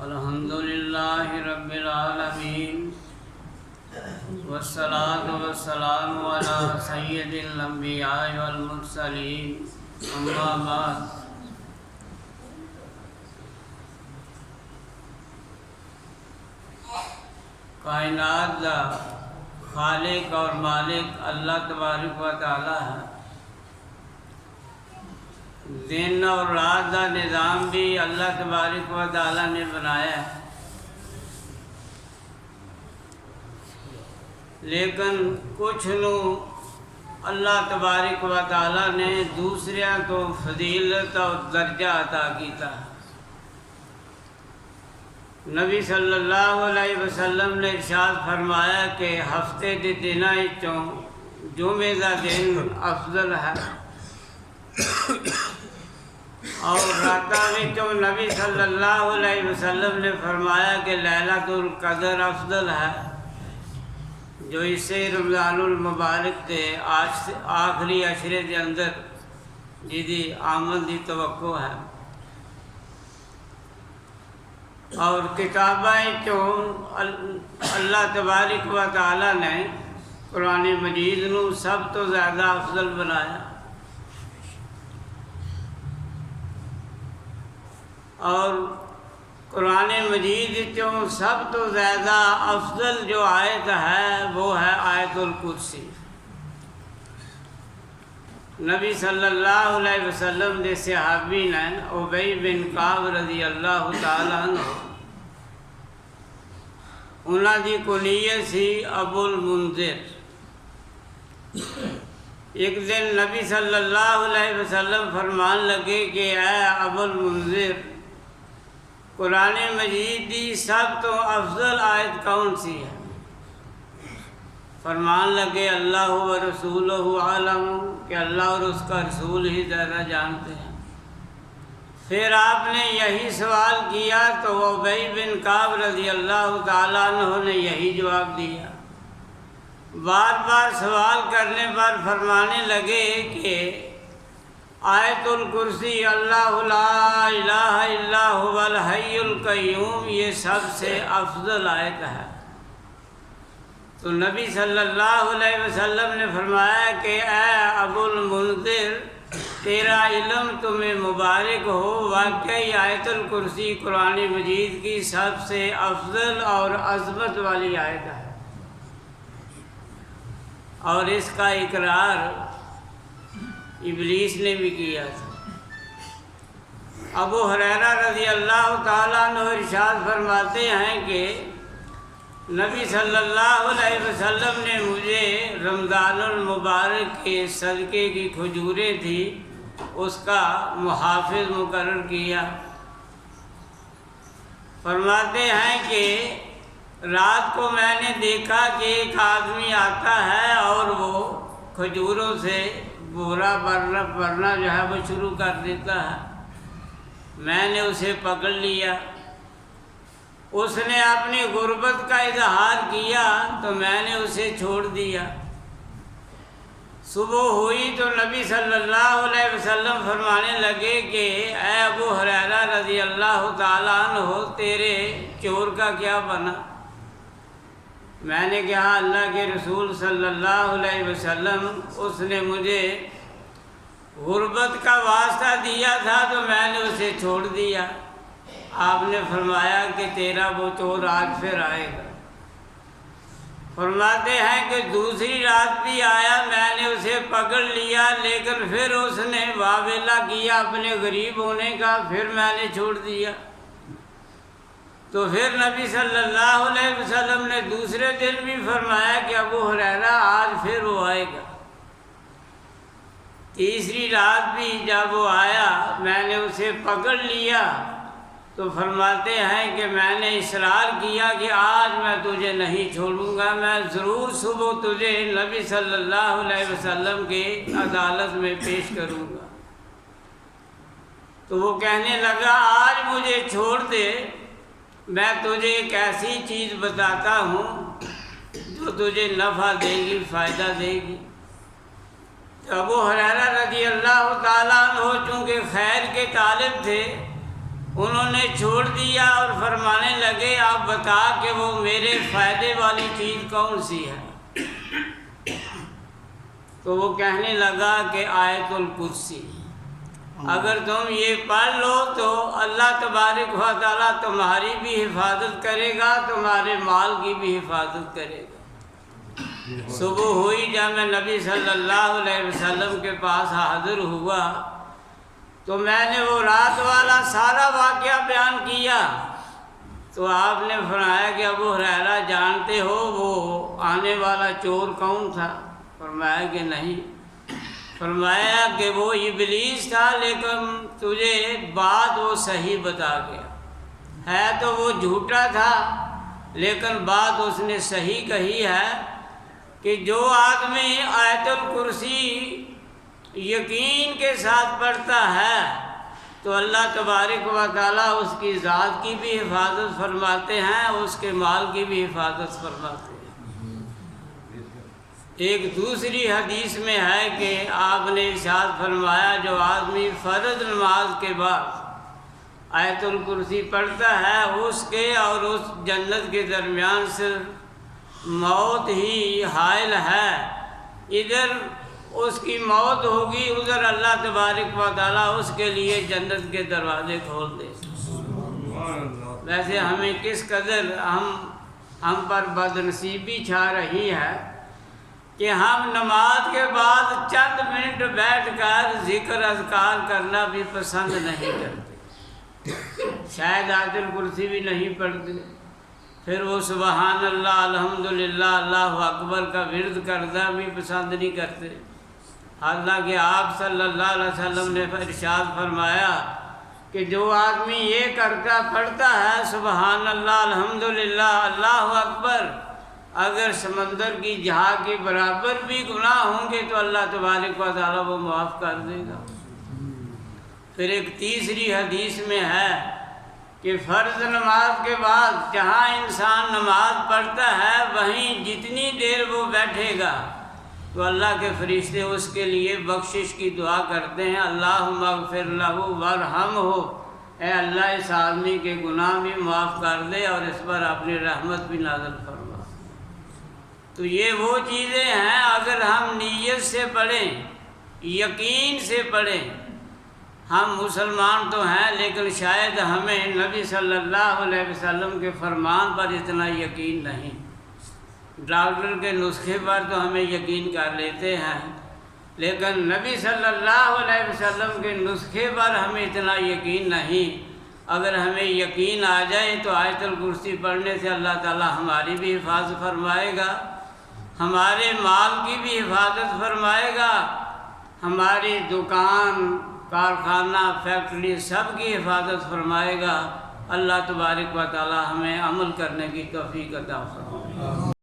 الحمدللہ رب العالمین والصلاة والسلام علی سید الانبیاء والمرسلین اما بعد کائنات دا خالق اور مالک اللہ تبارک و تعالی ہے۔ دن اور رات کا نظام بھی اللہ تبارک و تعالی نے بنایا ہے، لیکن کچھ نو اللہ تبارک و تعالی نے دوسریاں تو فضیلت اور درجہ عطا کیتا ہے۔ نبی صلی اللہ علیہ وسلم نے ارشاد فرمایا کہ ہفتے کے دنوں وچوں جمعے کا دن افضل ہے، اور راتاں وچوں نبی صلی اللہ علیہ وسلم نے فرمایا کہ لیلۃ القدر افضل ہے، جو اسے رمضان المبارک کے آخری عشرے کے اندر جدی آمد کی توقع ہے۔ اور کتابیں اللہ تبارک و تعالی نے قرآن مجید نو سب تو زیادہ افضل بنایا، اور قرآن مجید چوں سب تو زیادہ افضل جو آیت ہے وہ ہے آیت الکرسی۔ نبی صلی اللہ علیہ وسلم دے صحابی نے ابی بن کعب رضی اللہ تعالی عنہ، انہاں دی کنیت سی ابو المنذر۔ ایک دن نبی صلی اللہ علیہ وسلم فرمان لگے کہ اے ابو المنذر، قرآن مجید دی سب تو افضل آیت کون سی ہے؟ فرمان لگے اللہ و رسولہ عالم، کہ اللہ اور اس کا رسول ہی زیادہ جانتے ہیں۔ پھر آپ نے یہی سوال کیا تو ابی بن کعب رضی اللہ تعالیٰ عنہ نے یہی جواب دیا۔ بار بار سوال کرنے پر فرمانے لگے کہ آیت الکرسی اللہ لا الہ الا هو الحی القیوم یہ سب سے افضل آیت ہے۔ تو نبی صلی اللہ علیہ وسلم نے فرمایا کہ اے ابو المنذر، تیرا علم تمہیں مبارک ہو، واقعی آیت الکرسی قرآن مجید کی سب سے افضل اور عظمت والی آیت ہے، اور اس کا اقرار ابلیس نے بھی کیا تھا۔ ابو ہریرہ رضی اللہ تعالیٰ عنہ ارشاد فرماتے ہیں کہ نبی صلی اللہ علیہ وسلم نے مجھے رمضان المبارک کے صدقے کی کھجوریں تھی اس کا محافظ مقرر کیا۔ فرماتے ہیں کہ رات کو میں نے دیکھا کہ ایک آدمی آتا ہے اور وہ کھجوروں سے بورا بھرنا جو ہے وہ شروع کر دیتا ہے۔ میں نے اسے پکڑ لیا، اس نے اپنی غربت کا اظہار کیا تو میں نے اسے چھوڑ دیا۔ صبح ہوئی تو نبی صلی اللہ علیہ وسلم فرمانے لگے کہ اے ابو ہریرہ رضی اللہ تعالیٰ عنہ، تیرے چور کا کیا بنا؟ میں نے کہا اللہ کے رسول صلی اللہ علیہ وسلم، اس نے مجھے غربت کا واسطہ دیا تھا تو میں نے اسے چھوڑ دیا۔ آپ نے فرمایا کہ تیرا وہ چور آج پھر آئے گا۔ فرماتے ہیں کہ دوسری رات بھی آیا، میں نے اسے پکڑ لیا، لیکن پھر اس نے واویلا کیا اپنے غریب ہونے کا، پھر میں نے چھوڑ دیا۔ تو پھر نبی صلی اللہ علیہ وسلم نے دوسرے دن بھی فرمایا کہ ابو ہریرہ آج پھر وہ آئے گا۔ تیسری رات بھی جب وہ آیا میں نے اسے پکڑ لیا تو فرماتے ہیں کہ میں نے اصرار کیا کہ آج میں تجھے نہیں چھوڑوں گا، میں ضرور صبح تجھے نبی صلی اللہ علیہ وسلم کی عدالت میں پیش کروں گا۔ تو وہ کہنے لگا آج مجھے چھوڑ دے، میں تجھے ایک ایسی چیز بتاتا ہوں جو تجھے نفع دے گی، فائدہ دے گی۔ ابو ہریرہ رضی اللہ تعالیٰ عنہ چونکہ خیر کے طالب تھے، انہوں نے چھوڑ دیا اور فرمانے لگے آپ بتا کہ وہ میرے فائدے والی چیز کون سی ہے؟ تو وہ کہنے لگا کہ آیت الکرسی، اگر تم یہ پڑھ لو تو اللہ تبارک و تعالیٰ تمہاری بھی حفاظت کرے گا، تمہارے مال کی بھی حفاظت کرے گا۔ صبح ہوئی، جب میں نبی صلی اللہ علیہ وسلم کے پاس حاضر ہوا تو میں نے وہ رات والا سارا واقعہ بیان کیا، تو آپ نے فرمایا کہ ابو ہریرہ جانتے ہو وہ آنے والا چور کون تھا؟ فرمایا کہ نہیں۔ فرمایا کہ وہ ابلیس تھا، لیکن تجھے بات وہ صحیح بتا گیا ہے، تو وہ جھوٹا تھا لیکن بات اس نے صحیح کہی ہے کہ جو آدمی آیت الکرسی یقین کے ساتھ پڑھتا ہے تو اللہ تبارک و تعالیٰ اس کی ذات کی بھی حفاظت فرماتے ہیں، اس کے مال کی بھی حفاظت فرماتے ہیں۔ ایک دوسری حدیث میں ہے کہ آپ نے ارشاد فرمایا جو آدمی فرض نماز کے بعد آیت الکرسی پڑھتا ہے اس کے اور اس جنت کے درمیان صرف موت ہی حائل ہے، ادھر اس کی موت ہوگی، ادھر اللہ تبارک و تعالیٰ اس کے لیے جنت کے دروازے کھول دے۔ ویسے ہمیں کس قدر ہم پر بدنصیبی چھا رہی ہے کہ ہم نماز کے بعد چند منٹ بیٹھ کر ذکر اذکار کرنا بھی پسند نہیں کرتے، شاید آیت الکرسی بھی نہیں پڑھتے، پھر وہ سبحان اللہ الحمدللہ اللہ اکبر کا ورد کرنا بھی پسند نہیں کرتے، حالانکہ آپ صلی اللہ علیہ وسلم نے ارشاد فرمایا کہ جو آدمی یہ کرتا پڑھتا ہے سبحان اللہ الحمدللہ اللہ اکبر، اگر سمندر کی جہاز کے برابر بھی گناہ ہوں گے تو اللہ تبارک و تعالیٰ وہ معاف کر دے گا۔ پھر ایک تیسری حدیث میں ہے کہ فرض نماز کے بعد جہاں انسان نماز پڑھتا ہے وہیں جتنی دیر وہ بیٹھے گا تو اللہ کے فرشتے اس کے لیے بخشش کی دعا کرتے ہیں، اللہم اغفر لہ وارحمہ، اے اللہ اس آدمی کے گناہ بھی معاف کر دے اور اس پر اپنی رحمت بھی نازل فرما۔ تو یہ وہ چیزیں ہیں اگر ہم نیت سے پڑھیں، یقین سے پڑھیں۔ ہم مسلمان تو ہیں لیکن شاید ہمیں نبی صلی اللہ علیہ وسلم کے فرمان پر اتنا یقین نہیں، ڈاکٹر کے نسخے پر تو ہمیں یقین کر لیتے ہیں لیکن نبی صلی اللہ علیہ وسلم کے نسخے پر ہمیں اتنا یقین نہیں۔ اگر ہمیں یقین آ جائے تو آیت الکرسی پڑھنے سے اللہ تعالیٰ ہماری بھی حفاظت فرمائے گا، ہمارے مال کی بھی حفاظت فرمائے گا، ہماری دکان کارخانہ فیکٹری سب کی حفاظت فرمائے گا۔ اللہ تبارک و تعالیٰ ہمیں عمل کرنے کی توفیق عطا فرمائے۔